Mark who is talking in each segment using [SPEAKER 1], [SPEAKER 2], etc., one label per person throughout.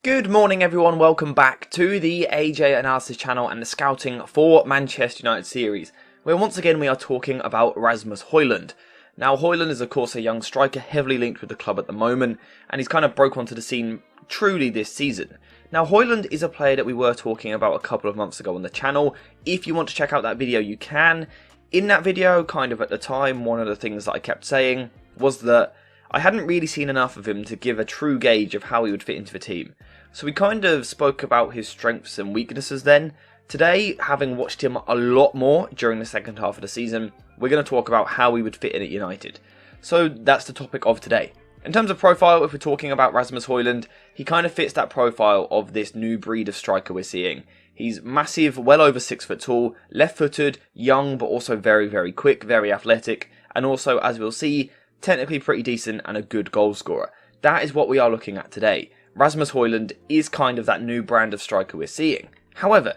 [SPEAKER 1] Good morning everyone, welcome back to the AJ Analysis channel and the scouting for Manchester United series, where once again we are talking about Rasmus Højlund. Now Højlund is of course a young striker heavily linked with the club at the moment, and he's kind of broke onto the scene truly this season. Now Højlund is a player that we were talking about a couple of months ago on the channel. If you want to check out that video you can. In that video, kind of at the time, one of the things that I kept saying was that I hadn't really seen enough of him to give a true gauge of how he would fit into the team. So we kind of spoke about his strengths and weaknesses then. Today, having watched him a lot more during the second half of the season, we're going to talk about how he would fit in at United. So that's the topic of today. In terms of profile, if we're talking about Rasmus Højlund, he kind of fits that profile of this new breed of striker we're seeing. He's massive, well over 6 foot tall, left-footed, young but also very, very quick, very athletic, and also, as we'll see, technically pretty decent and a good goal scorer. That is what we are looking at today. Rasmus Højlund is kind of that new brand of striker we're seeing. However,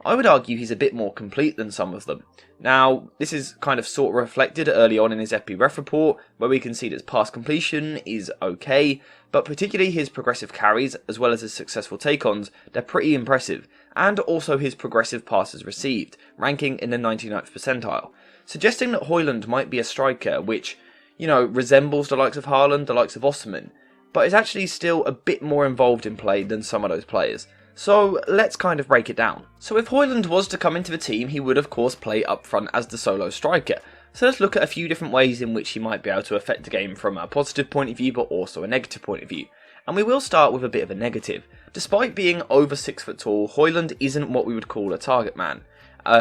[SPEAKER 1] I would argue he's a bit more complete than some of them. Now, this is kind of sort of reflected early on in his FB ref report, where we can see that his pass completion is okay, but particularly his progressive carries, as well as his successful take-ons, they're pretty impressive, and also his progressive passes received, ranking in the 99th percentile, suggesting that Højlund might be a striker which, you know, resembles the likes of Hojlund, the likes of Osman, but is actually still a bit more involved in play than some of those players. So let's kind of break it down. So if Højlund was to come into the team, he would of course play up front as the solo striker. So let's look at a few different ways in which he might be able to affect the game from a positive point of view, but also a negative point of view. And we will start with a bit of a negative. Despite being over 6 foot tall, Højlund isn't what we would call a target man.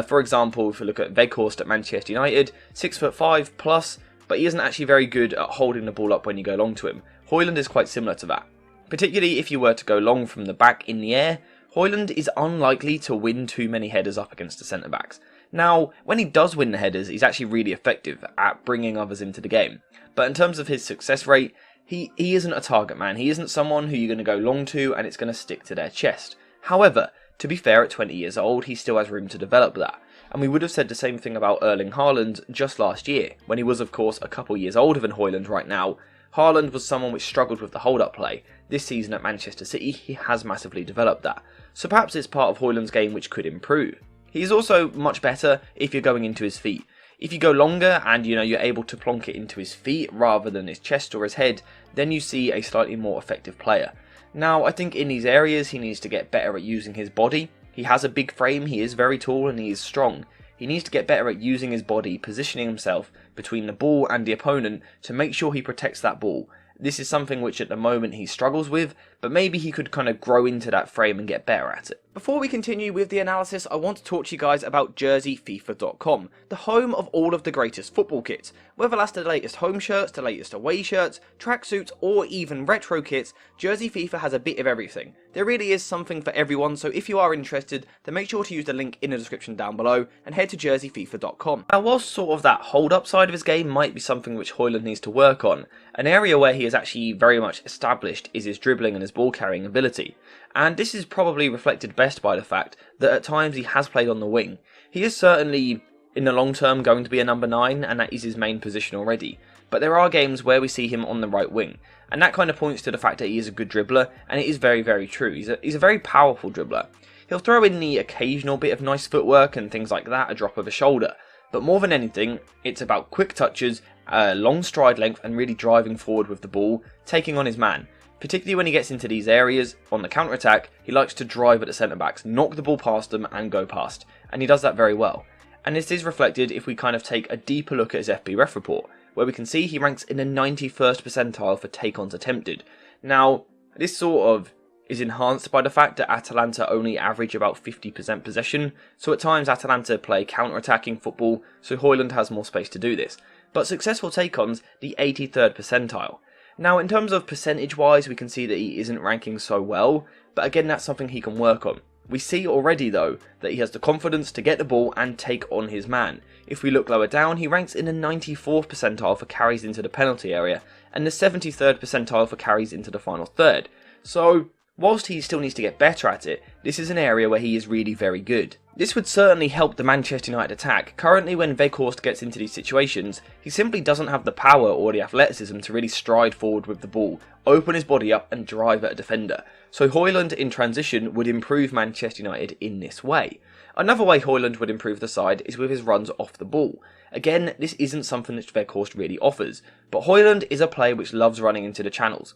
[SPEAKER 1] For example, if we look at Weghorst at Manchester United, 6'5" plus, but he isn't actually very good at holding the ball up when you go long to him. Højlund is quite similar to that. Particularly if you were to go long from the back in the air, Højlund is unlikely to win too many headers up against the centre-backs. Now, when he does win the headers, he's actually really effective at bringing others into the game. But in terms of his success rate, he isn't a target man. He isn't someone who you're going to go long to and it's going to stick to their chest. However, to be fair, at 20 years old, he still has room to develop that. And we would have said the same thing about Erling Haaland just last year, when he was of course a couple years older than Højlund right now. Haaland was someone which struggled with the hold-up play. This season at Manchester City, he has massively developed that. So perhaps it's part of Højlund's game which could improve. He's also much better if you're going into his feet. If you go longer and you're able to plonk it into his feet rather than his chest or his head, then you see a slightly more effective player. Now, I think in these areas he needs to get better at using his body. He has a big frame, he is very tall and he is strong. He needs to get better at using his body, positioning himself between the ball and the opponent to make sure he protects that ball. This is something which at the moment he struggles with, but maybe he could kind of grow into that frame and get better at it. Before we continue with the analysis, I want to talk to you guys about JerseyFifa.com, the home of all of the greatest football kits. Whether that's the latest home shirts, the latest away shirts, tracksuits, or even retro kits, Jersey FIFA has a bit of everything. There really is something for everyone, so if you are interested, then make sure to use the link in the description down below and head to JerseyFifa.com. Now, whilst sort of that hold-up side of his game might be something which Højlund needs to work on, an area where he is actually very much established is his dribbling and his ball carrying ability. And this is probably reflected best by the fact that at times he has played on the wing. He is certainly, in the long term, going to be a number 9, and that is his main position already. But there are games where we see him on the right wing. And that kind of points to the fact that he is a good dribbler, and it is very, very true. He's a very powerful dribbler. He'll throw in the occasional bit of nice footwork and things like that, a drop of a shoulder. But more than anything, it's about quick touches, long stride length, and really driving forward with the ball, taking on his man. Particularly when he gets into these areas, on the counter-attack, he likes to drive at the centre-backs, knock the ball past them and go past. And he does that very well. And this is reflected if we kind of take a deeper look at his FB ref report, where we can see he ranks in the 91st percentile for take-ons attempted. Now, this sort of is enhanced by the fact that Atalanta only average about 50% possession, so at times Atalanta play counter-attacking football, so Højlund has more space to do this. But successful take-ons, the 83rd percentile. Now, in terms of percentage-wise, we can see that he isn't ranking so well, but again, that's something he can work on. We see already, though, that he has the confidence to get the ball and take on his man. If we look lower down, he ranks in the 94th percentile for carries into the penalty area, and the 73rd percentile for carries into the final third. So, Whilst he still needs to get better at it, this is an area where he is really very good. This would certainly help the Manchester United attack. Currently, when Weghorst gets into these situations, he simply doesn't have the power or the athleticism to really stride forward with the ball, open his body up and drive at a defender. So Hojlund in transition would improve Manchester United in this way. Another way Hojlund would improve the side is with his runs off the ball. Again, this isn't something that Weghorst really offers, but Hojlund is a player which loves running into the channels.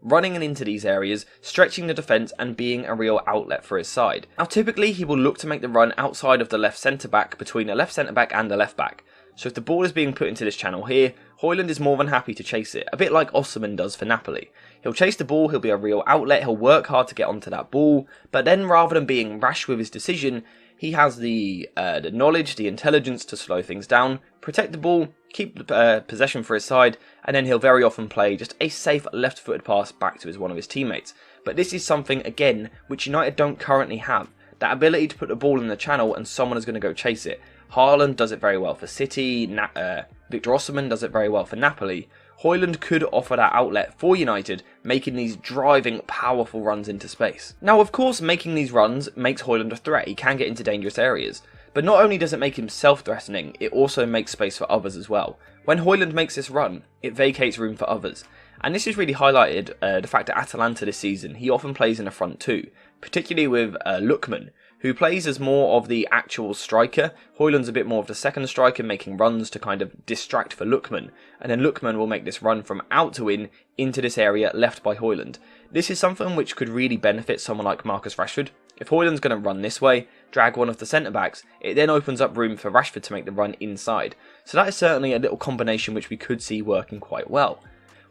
[SPEAKER 1] Running into these areas, stretching the defence and being a real outlet for his side. Now typically he will look to make the run outside of the left centre back, between the left centre back and the left back. So if the ball is being put into this channel here, Hojlund is more than happy to chase it, a bit like Osimhen does for Napoli. He'll chase the ball, he'll be a real outlet, he'll work hard to get onto that ball, but then rather than being rash with his decision, he has the knowledge, the intelligence to slow things down, protect the ball, keep possession for his side, and then he'll very often play just a safe left-footed pass back to one of his teammates. But this is something, again, which United don't currently have. That ability to put the ball in the channel and someone is going to go chase it. Haaland does it very well for City, Victor Osimhen does it very well for Napoli. Højlund could offer that outlet for United, making these driving, powerful runs into space. Now, of course, making these runs makes Højlund a threat. He can get into dangerous areas. But not only does it make him self-threatening, it also makes space for others as well. When Højlund makes this run, it vacates room for others. And this is really highlighted the fact that Atalanta this season, he often plays in the front two, particularly with Lookman, who plays as more of the actual striker. Højlund's a bit more of the second striker, making runs to kind of distract for Lookman, and then Lookman will make this run from out to in into this area left by Højlund. This is something which could really benefit someone like Marcus Rashford. If Højlund's going to run this way, drag one of the centre-backs, it then opens up room for Rashford to make the run inside. So that is certainly a little combination which we could see working quite well.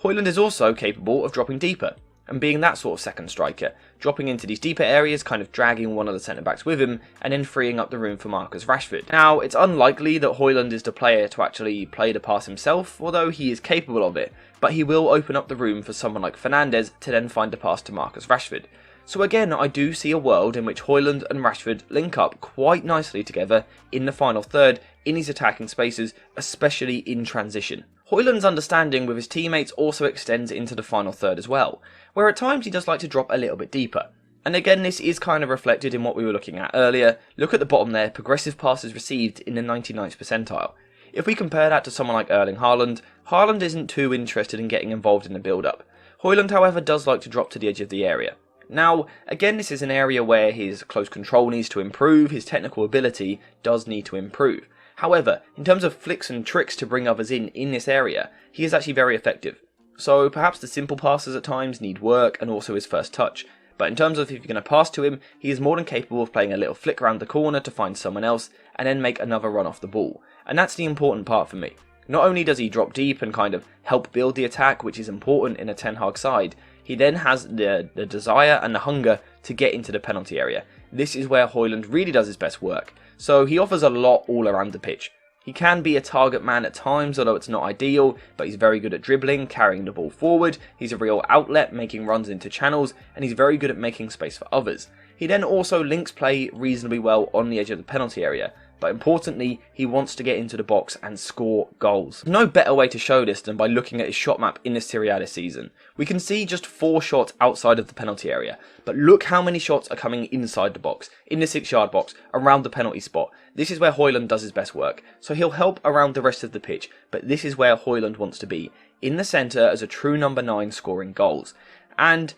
[SPEAKER 1] Højlund is also capable of dropping deeper, and being that sort of second striker, dropping into these deeper areas, kind of dragging one of the centre-backs with him, and then freeing up the room for Marcus Rashford. Now, it's unlikely that Højlund is the player to actually play the pass himself, although he is capable of it, but he will open up the room for someone like Fernandes to then find a pass to Marcus Rashford. So again, I do see a world in which Højlund and Rashford link up quite nicely together in the final third, in these attacking spaces, especially in transition. Højlund's understanding with his teammates also extends into the final third as well, where at times he does like to drop a little bit deeper. And again, this is kind of reflected in what we were looking at earlier. Look at the bottom there, progressive passes received in the 99th percentile. If we compare that to someone like Erling Haaland, Haaland isn't too interested in getting involved in the build-up. Højlund, however, does like to drop to the edge of the area. Now, again, this is an area where his close control needs to improve, his technical ability does need to improve. However, in terms of flicks and tricks to bring others in this area, he is actually very effective. So perhaps the simple passes at times need work and also his first touch. But in terms of if you're going to pass to him, he is more than capable of playing a little flick around the corner to find someone else and then make another run off the ball. And that's the important part for me. Not only does he drop deep and kind of help build the attack, which is important in a Ten Hag side, he then has the desire and the hunger to get into the penalty area. This is where Højlund really does his best work. So he offers a lot all around the pitch. He can be a target man at times, although it's not ideal, but he's very good at dribbling, carrying the ball forward, he's a real outlet, making runs into channels, and he's very good at making space for others. He then also links play reasonably well on the edge of the penalty area, but importantly, he wants to get into the box and score goals. No better way to show this than by looking at his shot map in the Serie A this season. We can see just 4 shots outside of the penalty area, but look how many shots are coming inside the box, in the 6-yard box, around the penalty spot. This is where Højlund does his best work, so he'll help around the rest of the pitch, but this is where Højlund wants to be, in the centre as a true number 9 scoring goals. And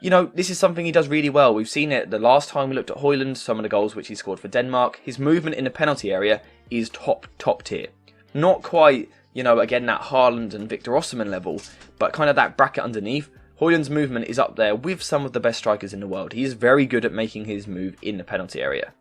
[SPEAKER 1] you know, this is something he does really well. We've seen it the last time we looked at Højlund, some of the goals which he scored for Denmark. His movement in the penalty area is top tier. Not quite, you know, again, that Haaland and Victor Osimhen level, but kind of that bracket underneath. Højlund's movement is up there with some of the best strikers in the world. He is very good at making his move in the penalty area.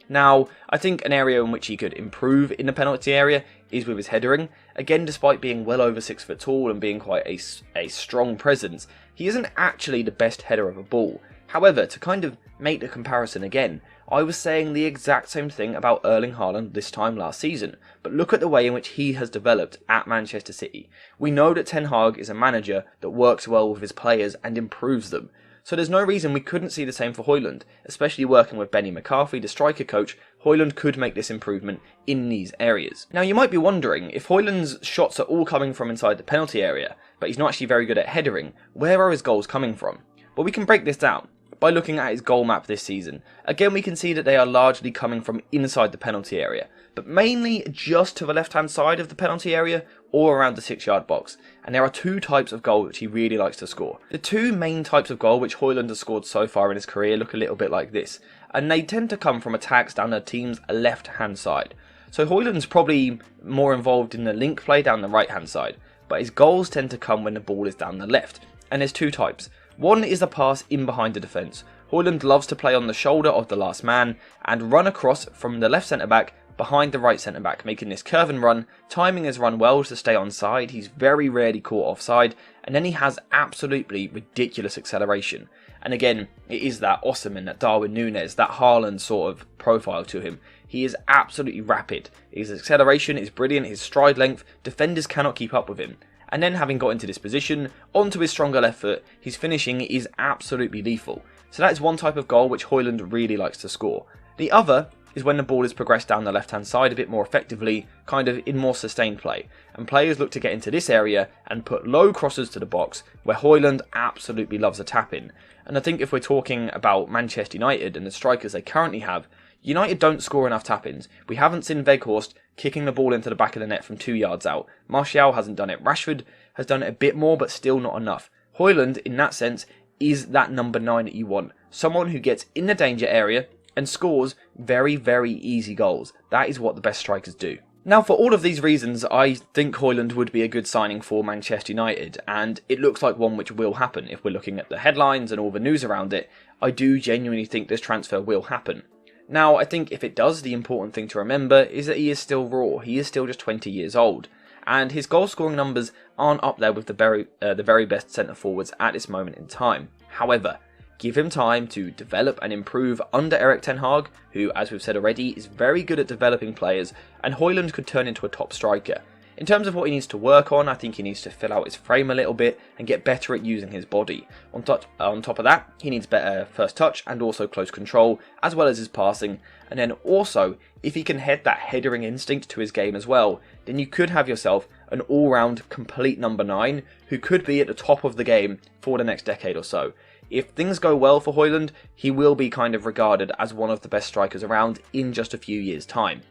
[SPEAKER 1] Now, I think an area in which he could improve in the penalty area is with his headering. Again, despite being well over 6 foot tall and being quite a strong presence, he isn't actually the best header of a ball. However, to kind of make the comparison again, I was saying the exact same thing about Erling Haaland this time last season, but look at the way in which he has developed at Manchester City. We know that Ten Hag is a manager that works well with his players and improves them. So there's no reason we couldn't see the same for Højlund, especially working with Benny McCarthy, the striker coach. Højlund could make this improvement in these areas. Now you might be wondering, if Højlund's shots are all coming from inside the penalty area, but he's not actually very good at headering, where are his goals coming from? Well, we can break this down. by looking at his goal map this season. Again, we can see that they are largely coming from inside the penalty area, but mainly just to the left-hand side of the penalty area or around the 6-yard box. And there are two types of goal which he really likes to score. The two main types of goal which Højlund has scored so far in his career look a little bit like this, and they tend to come from attacks down the team's left-hand side. So Højlund's probably more involved in the link play down the right-hand side, but his goals tend to come when the ball is down the left. And there's two types. One is the pass in behind the defence. Højlund loves to play on the shoulder of the last man and run across from the left centre-back behind the right centre-back, making this curve and run, timing his run well to stay onside. He's very rarely caught offside, and then he has absolutely ridiculous acceleration. And again, it is that Osimhen, that Darwin Núñez, that Haaland sort of profile to him. He is absolutely rapid. His acceleration is brilliant, his stride length, defenders cannot keep up with him. And then having got into this position, onto his stronger left foot, his finishing is absolutely lethal. So that is one type of goal which Højlund really likes to score. The other is when the ball is progressed down the left-hand side a bit more effectively, kind of in more sustained play. And players look to get into this area and put low crosses to the box, where Højlund absolutely loves a tap-in. And I think if we're talking about Manchester United and the strikers they currently have, United don't score enough tap-ins. We haven't seen Weghorst kicking the ball into the back of the net from 2 yards out. Martial hasn't done it. Rashford has done it a bit more, but still not enough. Højlund, in that sense, is that number 9 that you want. Someone who gets in the danger area and scores very, very easy goals. That is what the best strikers do. Now, for all of these reasons, I think Højlund would be a good signing for Manchester United, and it looks like one which will happen. If we're looking at the headlines and all the news around it, I do genuinely think this transfer will happen. Now, I think if it does, the important thing to remember is that he is still raw. He is still just 20 years old, and his goal-scoring numbers aren't up there with the very best centre-forwards at this moment in time. However, give him time to develop and improve under Erik ten Hag, who, as we've said already, is very good at developing players, and Højlund could turn into a top striker. In terms of what he needs to work on, I think he needs to fill out his frame a little bit and get better at using his body. On top of that, he needs better first touch and also close control, as well as his passing. And then also, if he can head that headering instinct to his game as well, then you could have yourself an all-round complete number 9 who could be at the top of the game for the next decade or so. If things go well for Højlund, he will be kind of regarded as one of the best strikers around in just a few years' time.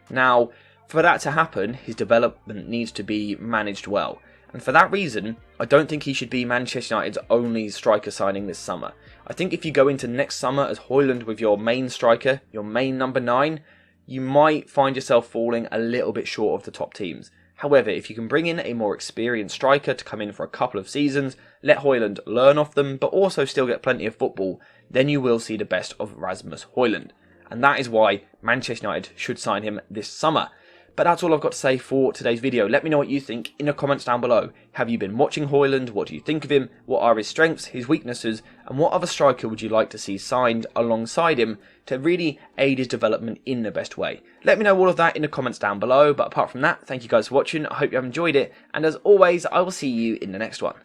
[SPEAKER 1] Now, for that to happen, his development needs to be managed well. And for that reason, I don't think he should be Manchester United's only striker signing this summer. I think if you go into next summer as Højlund with your main striker, your main number 9, you might find yourself falling a little bit short of the top teams. However, if you can bring in a more experienced striker to come in for a couple of seasons, let Højlund learn off them, but also still get plenty of football, then you will see the best of Rasmus Højlund. And that is why Manchester United should sign him this summer. But that's all I've got to say for today's video. Let me know what you think in the comments down below. Have you been watching Højlund? What do you think of him? What are his strengths, his weaknesses, and what other striker would you like to see signed alongside him to really aid his development in the best way? Let me know all of that in the comments down below. But apart from that, thank you guys for watching. I hope you have enjoyed it. And as always, I will see you in the next one.